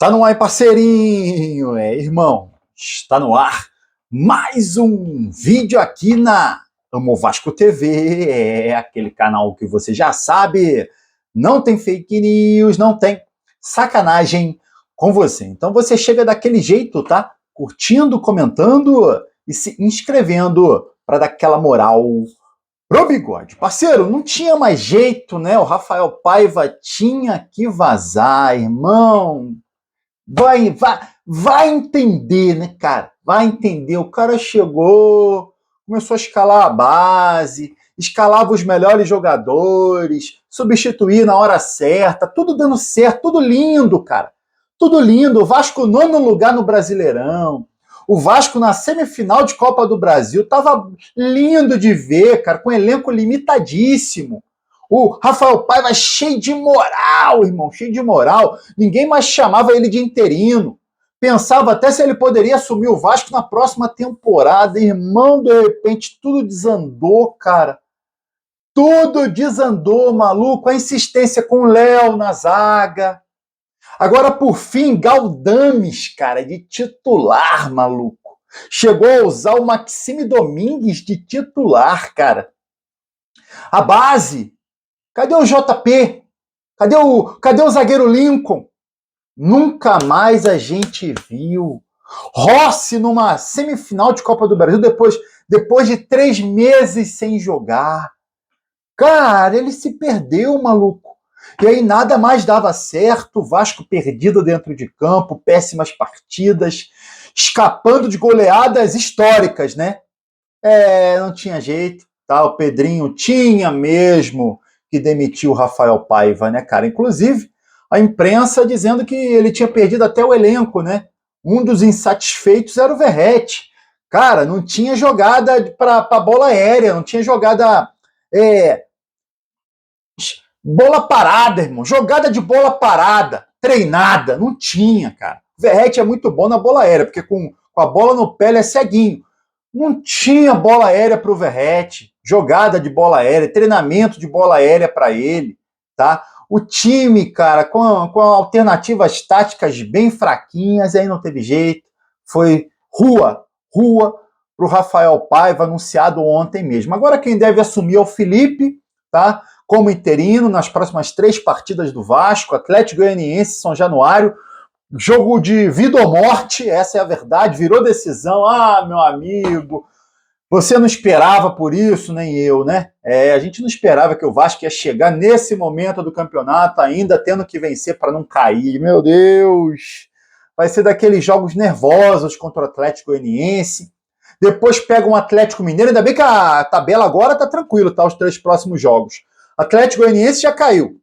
Está no ar, parceirinho, irmão, está no ar mais um vídeo aqui na Amo Vasco TV, aquele canal que você já sabe, não tem fake news, não tem sacanagem com você. Então você chega daquele jeito, tá? Curtindo, comentando e se inscrevendo para dar aquela moral pro Bigode. Parceiro, não tinha mais jeito, né? O Rafael Paiva tinha que vazar, irmão. Vai entender, né, cara? Vai entender. O cara chegou, começou a escalar a base, escalava os melhores jogadores, substituir na hora certa, tudo dando certo, tudo lindo, cara. Tudo lindo. O Vasco nono lugar no Brasileirão. O Vasco na semifinal de Copa do Brasil. Tava lindo de ver, cara, com um elenco limitadíssimo. O Rafael Paiva cheio de moral, irmão, cheio de moral. Ninguém mais chamava ele de interino. Pensava até se ele poderia assumir o Vasco na próxima temporada. Irmão, de repente, tudo desandou, cara. Tudo desandou, maluco. A insistência com o Léo na zaga. Agora, por fim, Galdames, cara, de titular, maluco. Chegou a usar o Maxime Domingues de titular, cara. A base... Cadê o JP? Cadê o zagueiro Lincoln? Nunca mais a gente viu. Rossi numa semifinal de Copa do Brasil, depois de 3 meses sem jogar. Cara, ele se perdeu, maluco. E aí nada mais dava certo, o Vasco perdido dentro de campo, péssimas partidas, escapando de goleadas históricas, né? Não tinha jeito, tá? O Pedrinho tinha mesmo que demitiu o Rafael Paiva, né, cara? Inclusive, a imprensa dizendo que ele tinha perdido até o elenco, né? Um dos insatisfeitos era o Verratti. Cara, não tinha jogada para bola aérea, não tinha jogada... bola parada, irmão. Jogada de bola parada, treinada. Não tinha, cara. O Verratti é muito bom na bola aérea, porque com a bola no pé ele é ceguinho. Não tinha bola aérea para o Verratti, jogada de bola aérea, treinamento de bola aérea para ele, tá? O time, cara, com alternativas táticas bem fraquinhas, aí não teve jeito. Foi rua para o Rafael Paiva, anunciado ontem mesmo. Agora quem deve assumir é o Felipe, tá? Como interino nas próximas 3 partidas do Vasco, Atlético Goianiense, São Januário. Jogo de vida ou morte, essa é a verdade, virou decisão. Ah, meu amigo, você não esperava por isso, nem eu, né? A gente não esperava que o Vasco ia chegar nesse momento do campeonato, ainda tendo que vencer para não cair. Meu Deus! Vai ser daqueles jogos nervosos contra o Atlético Goianiense. Depois pega um Atlético Mineiro, ainda bem que a tabela agora tá tranquilo, tá? Os 3 próximos jogos. Atlético Goianiense já caiu.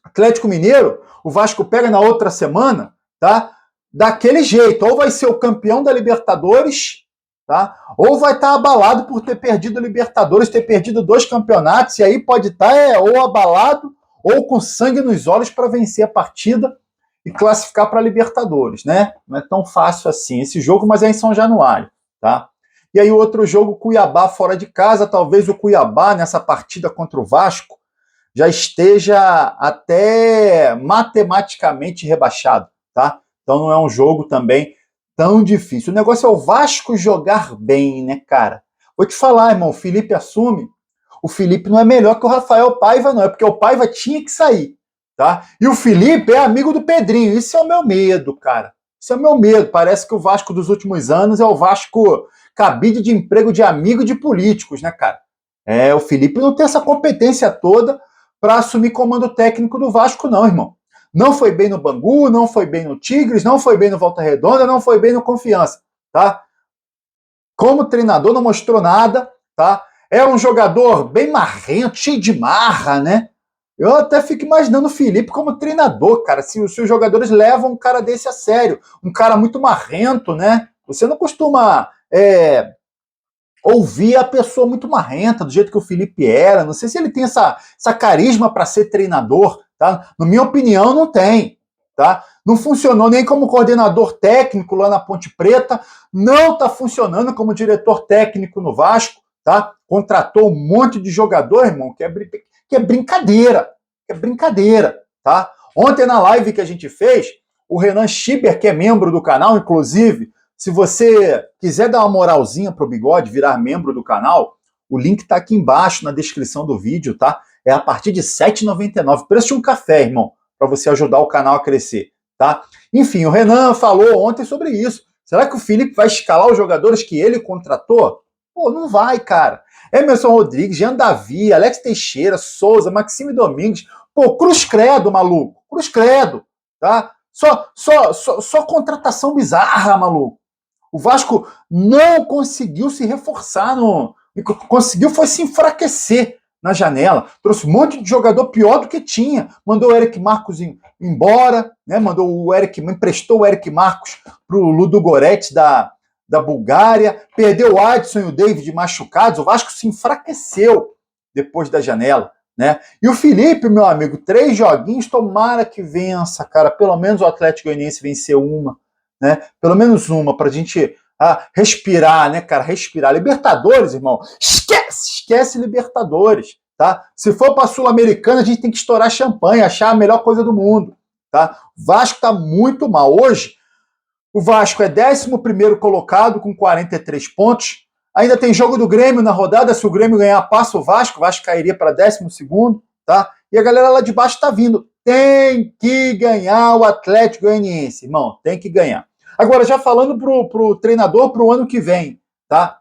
Atlético Mineiro, o Vasco pega na outra semana, tá? Daquele jeito, ou vai ser o campeão da Libertadores, tá? Ou vai estar abalado por ter perdido a Libertadores, ter perdido 2 campeonatos, e aí pode estar ou abalado ou com sangue nos olhos para vencer a partida e classificar para a Libertadores, né? Não é tão fácil assim esse jogo, mas é em São Januário, tá? E aí o outro jogo, Cuiabá fora de casa, talvez o Cuiabá nessa partida contra o Vasco já esteja até matematicamente rebaixado, tá? Então não é um jogo também tão difícil. O negócio é o Vasco jogar bem, né, cara? Vou te falar, irmão, o Felipe assume. O Felipe não é melhor que o Rafael Paiva, não. É porque o Paiva tinha que sair, tá? E o Felipe é amigo do Pedrinho. Isso é o meu medo, cara. Isso é o meu medo. Parece que o Vasco dos últimos anos é o Vasco cabide de emprego de amigo de políticos, né, cara? O Felipe não tem essa competência toda para assumir comando técnico do Vasco, não, irmão. Não foi bem no Bangu, não foi bem no Tigres, não foi bem no Volta Redonda, não foi bem no Confiança, tá? Como treinador não mostrou nada, tá? É um jogador bem marrento, cheio de marra, né? Eu até fico imaginando o Felipe como treinador, cara, se os jogadores levam um cara desse a sério, um cara muito marrento, né? Você não costuma ouvir a pessoa muito marrenta, do jeito que o Felipe era. Não sei se ele tem essa carisma para ser treinador, tá? Na minha opinião, não tem, tá? Não funcionou nem como coordenador técnico lá na Ponte Preta, não está funcionando como diretor técnico no Vasco, tá? Contratou um monte de jogador, irmão, que é brincadeira, tá? Ontem na live que a gente fez, o Renan Schieber, que é membro do canal, inclusive, se você quiser dar uma moralzinha pro Bigode, virar membro do canal, o link tá aqui embaixo na descrição do vídeo, tá? É a partir de R$ 7,99, preço de um café, irmão, para você ajudar o canal a crescer, tá? Enfim, o Renan falou ontem sobre isso. Será que o Felipe vai escalar os jogadores que ele contratou? Pô, não vai, cara. Emerson Rodrigues, Jean Davi, Alex Teixeira, Souza, Maxime Domingues. Pô, cruz credo, maluco. Cruz credo, tá? Só contratação bizarra, maluco. O Vasco não conseguiu se reforçar, conseguiu foi se enfraquecer na janela. Trouxe um monte de jogador pior do que tinha. Mandou o Eric Marcos embora, né? Emprestou o Eric Marcos pro Ludogorets da Bulgária, perdeu o Adson e o David machucados. O Vasco se enfraqueceu depois da janela, né? E o Felipe, meu amigo, 3 joguinhos, tomara que vença, cara. Pelo menos o Atlético Goianiense venceu uma, né? Pelo menos uma, pra gente respirar, né, cara? Respirar. Libertadores, irmão, esquece Libertadores, tá? Se for pra Sul-Americana, a gente tem que estourar champanhe, achar a melhor coisa do mundo, tá? O Vasco tá muito mal. Hoje, o Vasco é 11º colocado com 43 pontos. Ainda tem jogo do Grêmio na rodada. Se o Grêmio ganhar, passa o Vasco cairia para 12º, tá? E a galera lá de baixo tá vindo. Tem que ganhar o Atlético Goianiense, irmão. Tem que ganhar. Agora, já falando pro treinador pro ano que vem, tá?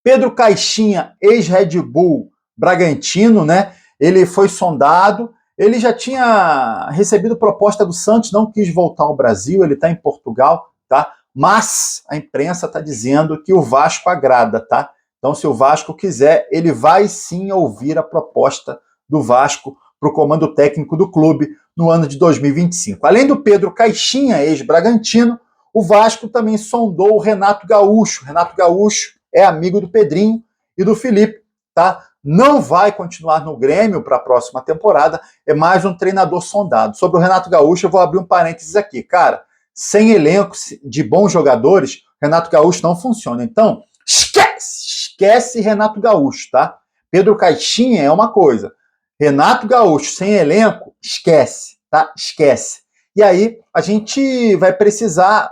Pedro Caixinha, ex-Red Bull Bragantino, né? Ele foi sondado. Ele já tinha recebido proposta do Santos, não quis voltar ao Brasil, ele está em Portugal, tá? Mas a imprensa está dizendo que o Vasco agrada, tá? Então, se o Vasco quiser, ele vai sim ouvir a proposta do Vasco para o comando técnico do clube no ano de 2025. Além do Pedro Caixinha, ex-Bragantino, o Vasco também sondou o Renato Gaúcho. Renato Gaúcho é amigo do Pedrinho e do Felipe, tá? Não vai continuar no Grêmio para a próxima temporada, é mais um treinador sondado. Sobre o Renato Gaúcho, eu vou abrir um parênteses aqui. Cara, sem elenco de bons jogadores, Renato Gaúcho não funciona. Então, esquece Renato Gaúcho, tá? Pedro Caixinha é uma coisa. Renato Gaúcho sem elenco, esquece, tá? Esquece. E aí, a gente vai precisar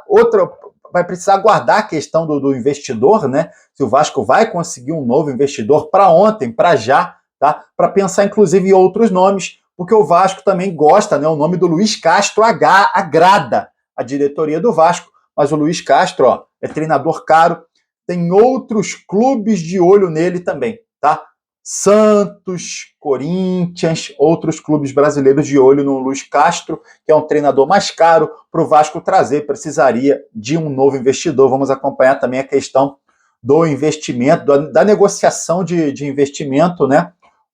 aguardar a questão do investidor, né? Se o Vasco vai conseguir um novo investidor para ontem, para já, tá? Para pensar inclusive em outros nomes, porque o Vasco também gosta, né? O nome do Luiz Castro agrada a diretoria do Vasco, mas o Luiz Castro, ó, é treinador caro, tem outros clubes de olho nele também, tá? Santos, Corinthians, outros clubes brasileiros de olho no Luiz Castro, que é um treinador mais caro para o Vasco trazer, precisaria de um novo investidor. Vamos acompanhar também a questão do investimento, da negociação de investimento, né,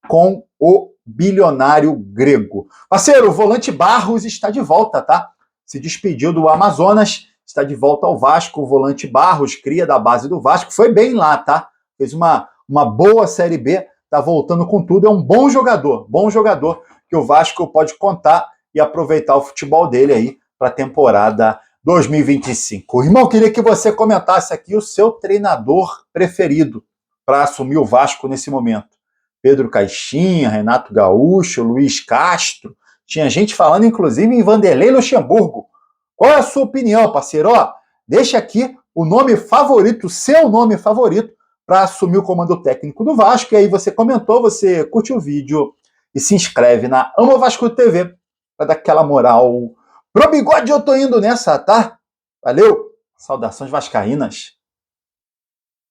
com o bilionário grego. Parceiro, o volante Barros está de volta, tá? Se despediu do Amazonas, está de volta ao Vasco. O volante Barros, cria da base do Vasco, foi bem lá, tá? Fez uma boa Série B, tá voltando com tudo, é um bom jogador que o Vasco pode contar e aproveitar o futebol dele aí para a temporada 2025. Irmão, queria que você comentasse aqui o seu treinador preferido para assumir o Vasco nesse momento. Pedro Caixinha, Renato Gaúcho, Luiz Castro, tinha gente falando inclusive em Vanderlei Luxemburgo. Qual é a sua opinião, parceiro? Ó, deixa aqui o nome favorito, o seu nome favorito, para assumir o comando técnico do Vasco. E aí você comentou, você curte o vídeo e se inscreve na Amo Vasco TV para dar aquela moral. Pro Bigode eu tô indo nessa, tá? Valeu! Saudações vascaínas!